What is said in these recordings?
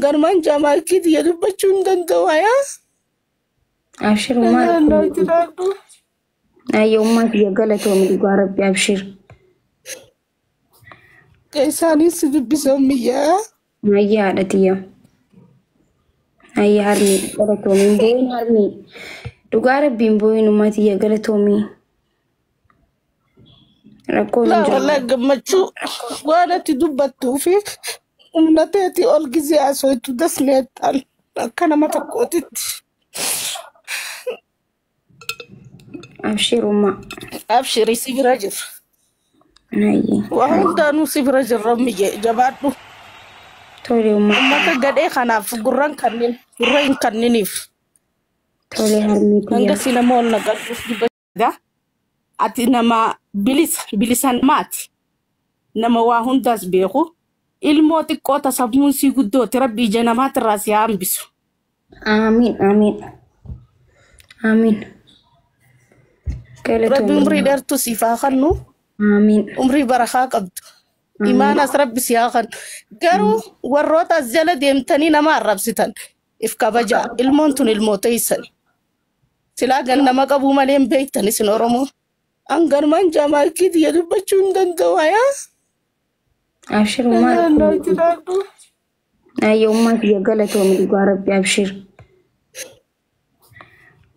Garmaan jaamaa kiiti yadubbachuu hin danda'u yaa. أبشر وما أي أمك يا قالت ومن ربي أبشر كيساني سبب بسمية أي عادتي أي هرمي قالت ومن بوين هرمي تقارب بين بوين وماتي يا قالت ومي لا والله قمتشو وانا تدبتو في ومناتيتي ألقزي أسويتو دسميت كان ما تقوتت أبشر وما أبشري سيب رجل أي وهندانو سيب رجل رمي جبادو تولي وما أما كقدي خنا في قران كننيف تولي هرمي نعند سينامون نقدر دبا أتي نما bilisan mati nama waa hundaas beeku ilmooti qoota sabmuun si guddooti rabbii janamaat raasi hambisu آمين آمين آمين rabbi umrii dheertu siif haa kennu آمين umrii barakaa qabdu imaanas rabbi si haa kennu garuu warroota as jala deemtanii nama arrabsitan if kabajaa ilmoon tun ilmoota isani silaa gan nama qabuu malee hin beektan isin oromoo Garmaan jaamaa kiiti yadubbachuu hin danda'u yaa. أبشر وما أي أمك يا قالت ومن ربي أبشر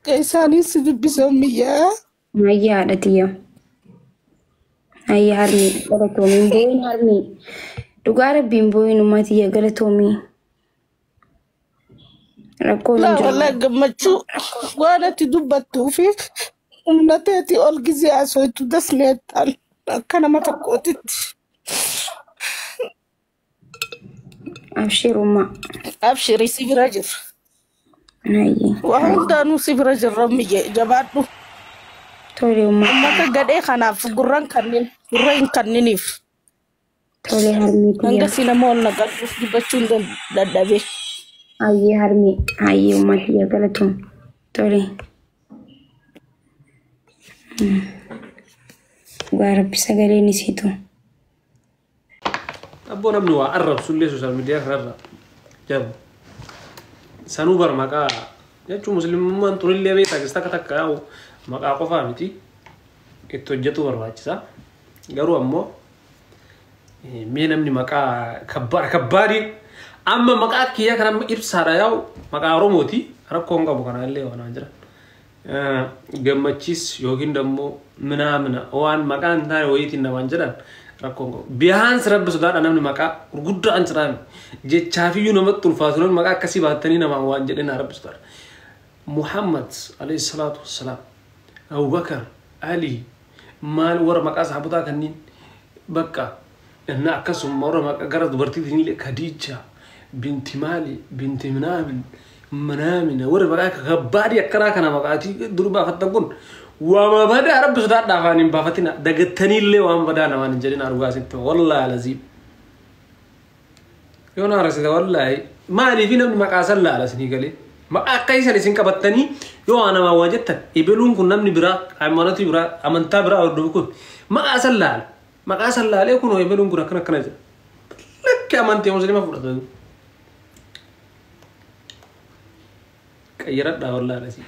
كيساني سبب بسمية أي عادتي أي هرمي قالت ومن بوين هرمي تقارب بين بوين وماتي يا قالت ومي لا والله قمتشو وانا تدبتو في ومناتيتي ألقزي أسويتو دسميت كان ما تقوتت أبشر وما أبشري سيب رجل أي وهندانو سيب رجل رمي جبادو تولي وما أما كقدي خنا في قران كننيف تولي هرمي نعند سينامون نقدر دبachuu dadhabe أي هرمي أي أمك يا قالت تولي ربي سجلي نسيته أبو نبني وأقرب سولي سوشيال ميديا خرر جاب سنوبر مكا يجوا مسلم من طول اللي بيتك استكتك أو مكا قفا متي التوجتو برواجسا قالوا أمو مين أمني مكا كباري أما مكا كيا كنا إبصار ياو مكا روموتي ركون كابو كنا اللي وانا أجرا gammachiis yookiin dammoo mina waan maqaan taane wayiitiin namaan jedhan rakkoon qabu. Bihaans rabbi sodaadha namni maqaa gurguddaan jiraame jechaafiyyuu namatti ulfaatuun maqaa akkasii baattanii namaan waan jedhan rabbi sodaadha. Muhammad alayhi salaatu wassalaam Abubakar Ali maal warra maqaa sahabotaa kanniin bakka inna akkasuma warra maqaa gara dubartiitiin illee Khadija binti Maali binti Minaamin منامنا ورا بقى كباري أكرا كنا مقاتي دربا فتقول وما بدأ رب سداد دافعني بافتنا دقتني اللي وام بدأ نوان جرينا أرواسين والله لذيذ يونا رسول والله ما عرفنا من مقاسل لا رسني قالي ما أكيس لسين كبتني يو أنا ما وجدت يبلون كنا من برا أمانتي برا أمانتا برا أردوكون مقاسل لا ليكونوا يبلون كنا كنا لك أمانتي مسلمة فرصة كيرت ده والله لسي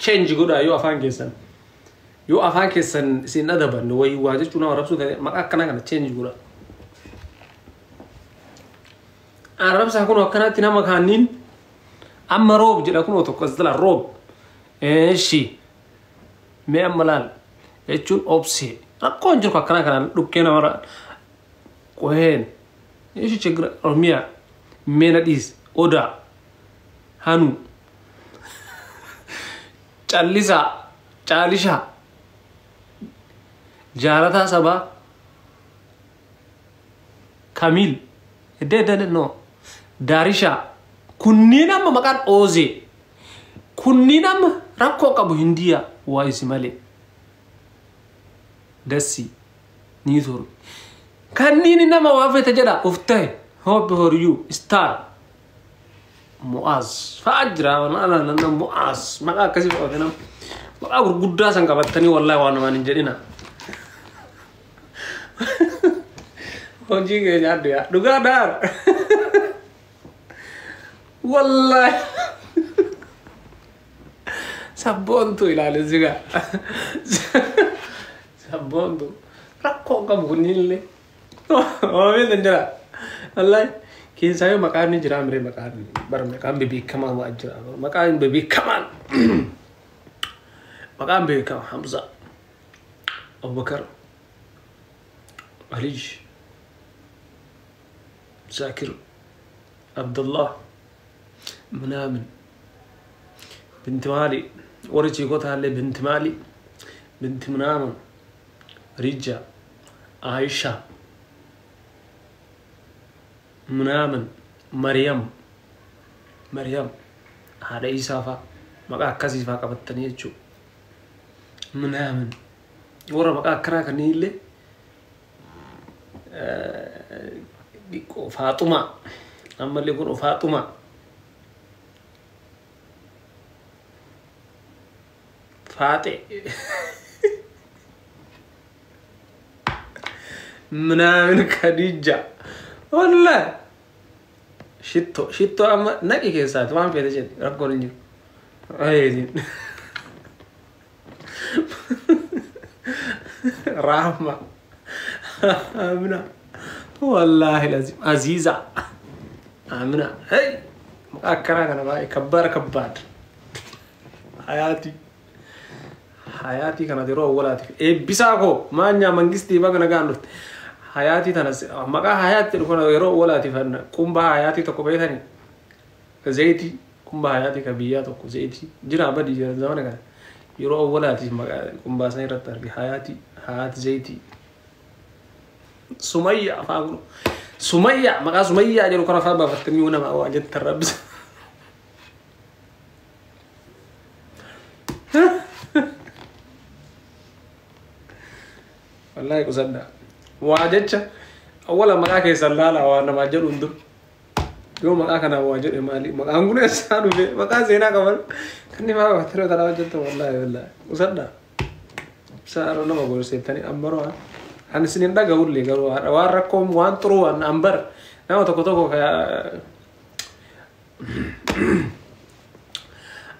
change قودا يو أفان كيسن سين أدبا نوي واجد شونا ربسو كذا ما أكنا change قودا أنا ربسا هكون وكنا تنا مكانين أما روب جل أكون وتقصد له روب إيشي ما أملال إيشون أوبسي ركون جل كنا كنا لكينا مرا كوهين إيش تجرا رميا ميناديس أودا هانو चालीसा जारता सबा Camille they know दारिशा कुन्नीना मकान ओजे कुन्नीना रखो कब हिंदिया वाइस मले दसी नीथुर कन्नीनी ना मवाफे तजरा उफ्ते hope for you star Muaz फाजरा वाना मुआज मका कसी होना मका गुड्डा संग बत्तनी والله वाना मान जरीना होजी के यार दुगादार والله سبونتو إلى الزجاج سبونتو ركوا كم قلني ما بين الجرا والله كين سايو مكان جرا مري مكان بر مكان بيبي كمان واجرا مكان بيبي كمان مكان بيبي كمان حمزة أبو بكر علي زاكر عبد الله منامن بنت مالي ورجي قطع لي بنت مالي بنت منامن رجا عائشة منامن مريم هذا إيسافا مقا كسي فاقا بطنيجو منامن ورا مقا كراك نيلي فاطمة أما اللي يقولوا فاطمة فاتح منامن خديجة والله شتو أما نكي كيسات ما في هذا ربكون نجيب أيدين رحمة آمنة والله لازم عزيزة آمنة هاي أكرا أنا باي كبار حياتي كانت يروح ولاتي إيه بيساكو ما نيا منجستي بقى نقانوت حياتي تناس ما حياتي لو كنا يروح ولاتي فن كم بها حياتي تكو بيتني كزيتي كم بها حياتي كبيات أو كزيتي جرا بدي جرا زمان كان يروح ولاتي ما كم بها سنير تربي حياتي زيتي سمية فاقول سمية ما سمية جلو كنا فابا فتميونا ما واجد تربس والله يقصدنا واجدش أولا ما كان يسللا وانا ما جل وندم يوم ما كان واجد مالي ما كان قلنا سانو في ما كان زينا كمان كني ما بفترة ترى واجدت والله يقصدنا سأرنا ما بقول سيتاني أمبروا أنا سنين ده قول لي قالوا واركم وانتروا أن أمبر نعم تكتبوا كيا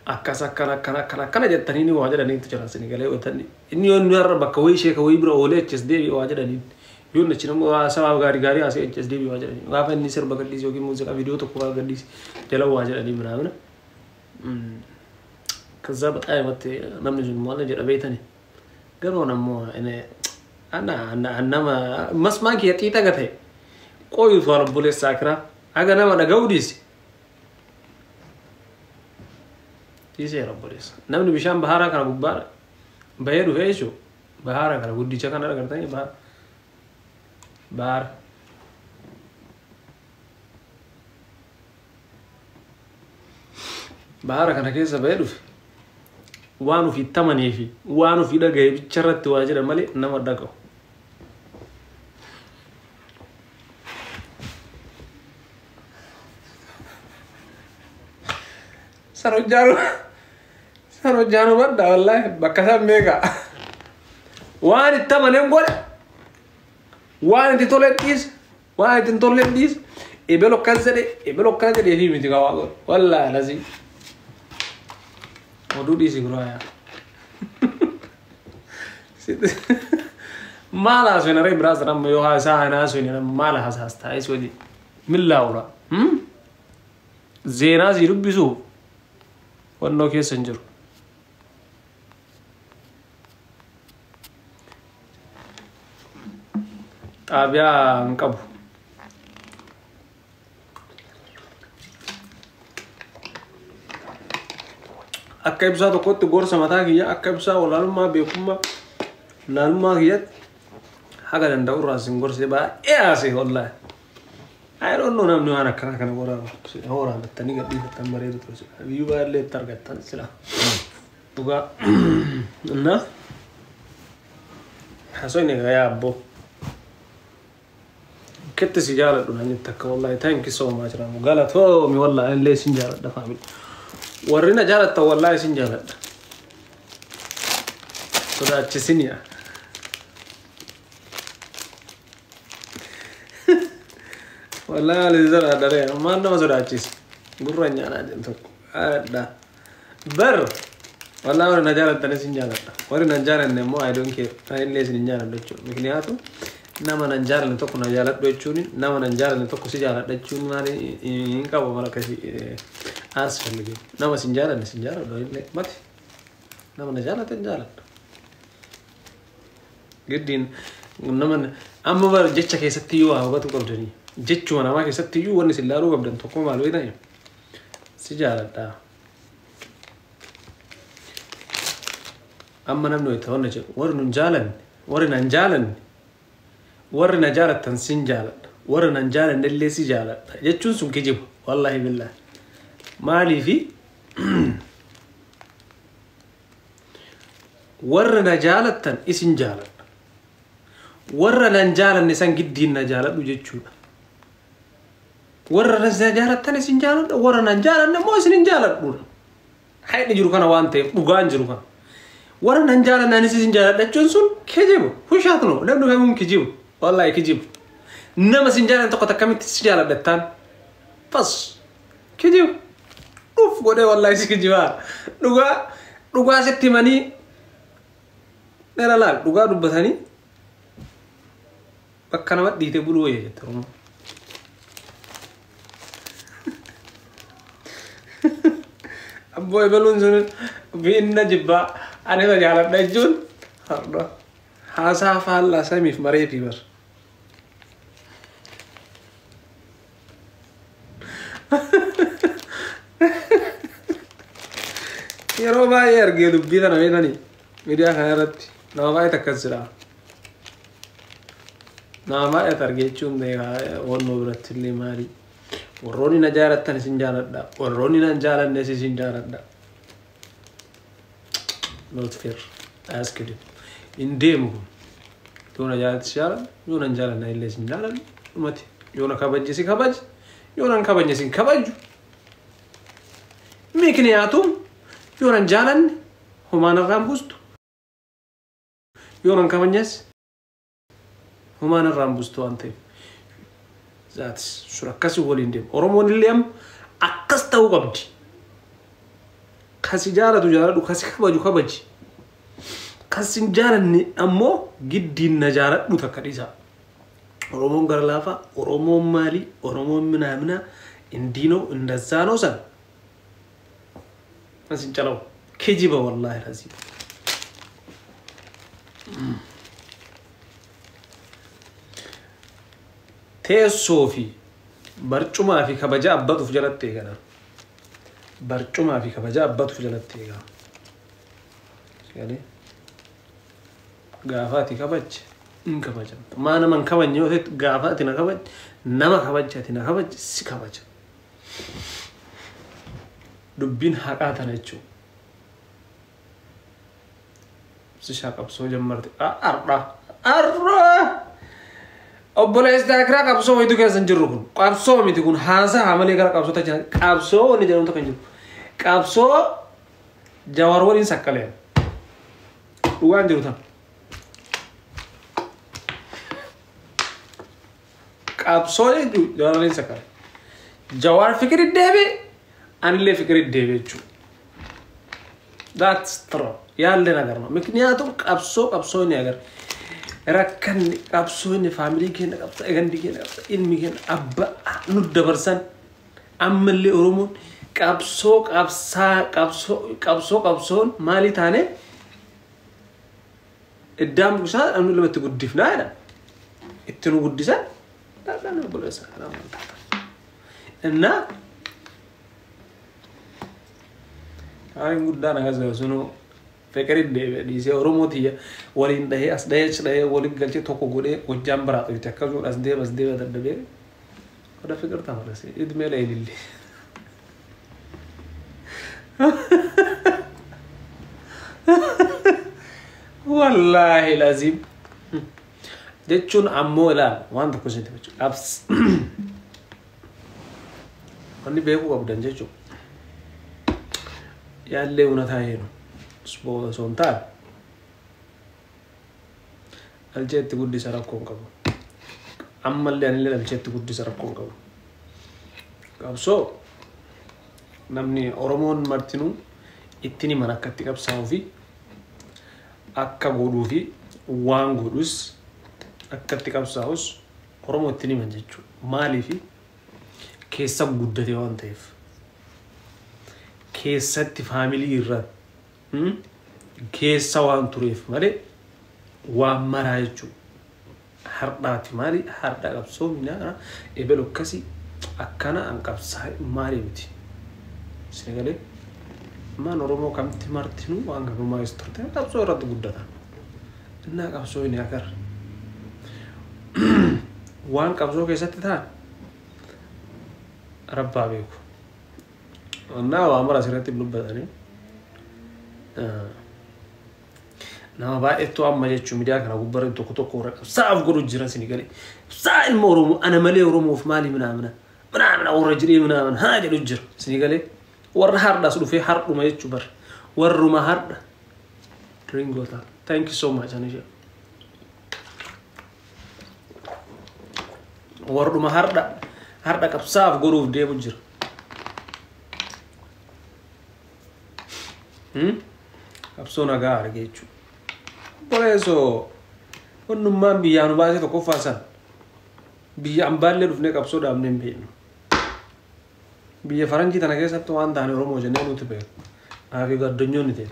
أكاسا جتني واجد أني تجرا سني قالوا وتني إني ينور بكوي شيء كوي برا أولي تجدي واجد أني يون نشينم واسا غاري أسي تجدي واجد أني غافن نيسر بقدي زوجي موسيقى فيديو تكوا بقدي تلا واجد أني منامنا كذاب أي وقت نمني جن مالنا جرا بيتني قالوا نمو أنا ما مسمع كي تيتا كته كوي ثوار بوليس ساكرا أجا نما نجوديس تيجي ربوليس نمني بيشام بهارا كنا ببار بيرو هيشو بهارا كنا بودي شكا نرا كرتا هي بهارا كنا كيسا بيرو وانو في التمني في وانو في دقة بيشرت واجد مالي نما دقة سارو جانو بدا والله بكسب ميجا وان التمني يقول وان تطلع ديس يبلو كذا في ميتي قاوا والله لازم ودودي سيغرايا ما لا سوينا ري براس رام يوها سا انا سوينا ما لا حساستا اي سودي ملاورا زينا زي ربيسو ونو كي سنجر ابيا انقبو akka ibsaa tokkotti gorsa mataa kiyya akka ibsaa walaalummaa beekummaa laalummaa kiyyatti haga danda'u irraa sin gorsee baay'ee haasee wallahi I don't know namni waan akkana kana waraabbattanii gadhiifattan bareedu ture biyyuu baay'ee itti argattan sila dhugaa እና hasoyne yaa abbo ketti si jaaladhu nan takka wallahi thank you so much ramu galatoomi wallahi illee sin jaaladha family warrina jaalatta wallahi sin jaaladha sodaachisiniya wallahi alizara dare maan nama sodaachis gurranya ana jento ada bar wala wala najala tanasin jala wala najala nemo I don't care ay lesin njala docho mikniyatu nama nanjala ne tokko najala dochuni nama nanjala ne tokko sijala dachuni mari inka bo mara kasi as family nama sinjala ne sinjala do ile mati nama najala tanjala giddin nama amma bar jecha keessatti yoo hawatu qabdani jechuma nama keessatti yoo wanni sillaru qabdan tokko maal wayna sijala da amma namno ita wonna je warnu jalan warna jalan warna jalatan sin jalan warna jalan dalle si jalan jechun sun kijib wallahi billah mali fi warna jalatan isin jalan warna jalan nisan giddin na jalan du jechuda warna jalatan isin jalan warna jalan mo isin jalan du hayni jiru kana wante bugan jiru kana warna njala nani si njala da Johnson kejibu hushat no dabdu kamun kejibu wallahi kejibu nama sinjala to kota kamit sinjala betan pas kejibu uf gode wallahi si kejiba duga settimani nela duga dubatani bakkana waddi te bulu ye trum abboy balun zun binna jibba أنا إذا جالت نجون هردا هذا فعل سامي في مريء بيبر يا ربا يرجع دبيدا نبيداني ميديا خيرت نوما يتكسرها نوما يترجعون ده ونو برتلي ماري وروني نجارت تاني سنجارت دا وروني نجارت نسي سنجارت دا not fair ask it in demo yona jalat shara yona njala na ile sinjala mati yona kabaji si kabaji yona kabaji si kabaju mikniyatum yona njalan humana rambustu yona kabanyas humana rambustu ante that's surakasi wolindem oromon lem akasta ugabdi kasi jara tu jara du kasi kabaji kasin jara ni ammo giddin na jara du takadisa oromon garlafa oromon mali oromon minamina indino indazano san kasin chalo kejiba wallahi razib te sofi barcuma fi kabaja abbatu fujalatte kana barcuma fi kabaja abbatu fujalatte kana yani gafati kabaj in kabaja mana man kabanyo te gafati na kabaj nama kabajati na kabaj si kabaja dubbin haqata nachu si shaqab so jammarte arda obbolees daakira qabsoo waytu keessan jirru kun qabsoo miti kun haasaa amalee gara qabsoo tacha qabsoo wani jedhamtu kan jiru qabsoo jawar waliin sakkaleen dhugaan jiru tan qabsoo jechuun jawar waliin sakkaleen jawar fikiri deebe anillee fikiri deebe jechuudha that's true yaallee nagarma mikniyaatum qabsoo ni agar rakkan qabsoon family keenya qabsa egandi keenya qabsa ilmi keenya abba nu dabarsan ammallee oromoon qabsoon maali taane iddam gusaa anu lamatti guddifnaa jedha itti nu guddisan dadhaan obboleessa እና አይ ጉዳና ጋዘሱኑ فكر الدبي دي سي اوروموتيا ولين ده اس ده ولين قالتي توكو غودي وجام برا تكازو اس دي بس دي دبي ودا فكر تمرسي ادمي لا يلي والله لازم دچون امولا وانت كوسنت بچ ابس اني بيكو ابدان جچو يالله ونتاينو سبوه سونتال الجيت قد سرقون كابو أما اللي أنا اللي الجيت قد سرقون كابو كابسو namni Oromoon martinuu ittini mana akkatti qabsaa'uu fi akka godhuu fi waan godhus akkatti qabsaa'us Oromoo ittini man jechuudha. Maaliif keessa guddate waan ta'eef keessatti faamilii irraa keessa waan tureef malee waan maraa jechuudha. Hardhaati maali hardhaa qabsoo minaa ebelo akkasii akkana an qabsaa maali miti. Senegalee man Oromoo kamti martinuu waan gabamaa istorte qabsoo irratti guddata. Innaa qabsoo inni akar waan qabsoo keessatti ta'an rabbaa beeku. Annaa waan mara asirratti dubbatanii nama baay'eetu amma jechuun miidiyaa kana gubbarri tokko warra qabsaa'aaf godhu jira Senegalee. Qabsaa ilma Oromoo ana malee Oromoof maaliminaamina warra jiree minaamin haa jedhu jira Senegalee. Warra hardhaas dhufee hardhuma jechuu bar warruma hardha. Drink water. Thank you so much Anisha. Warruma hardha qabsaa'aaf godhuuf deemu jira. Qabsoo nagaa argee jechuudha. Boleesoo onnummaan biyyaa nu baasee tokko faasan biyya ambaallee dhufnee qabsoo dhaabnee hin beeknu. Biyya faranjii tana keessatti waan taane Oromoo jennee nuti beeku. Aafi gaddanyoonni ta'e.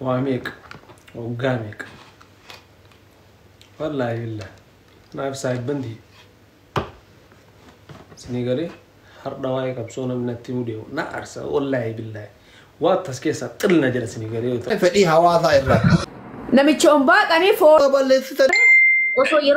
Waa meeqa? Waggaa meeqa? Wallaahi billaahi. Naaf saayibbantii. Senegalee hardha waa'ee qabsoo namni natti mudeewu na arsa wallaahi billaahi. Waa tas keessa xilna jira Senegalee. Fedhii hawaasaa irraa. Namicha ombaa qanii foon. Balleessitanii. Osoo yeroo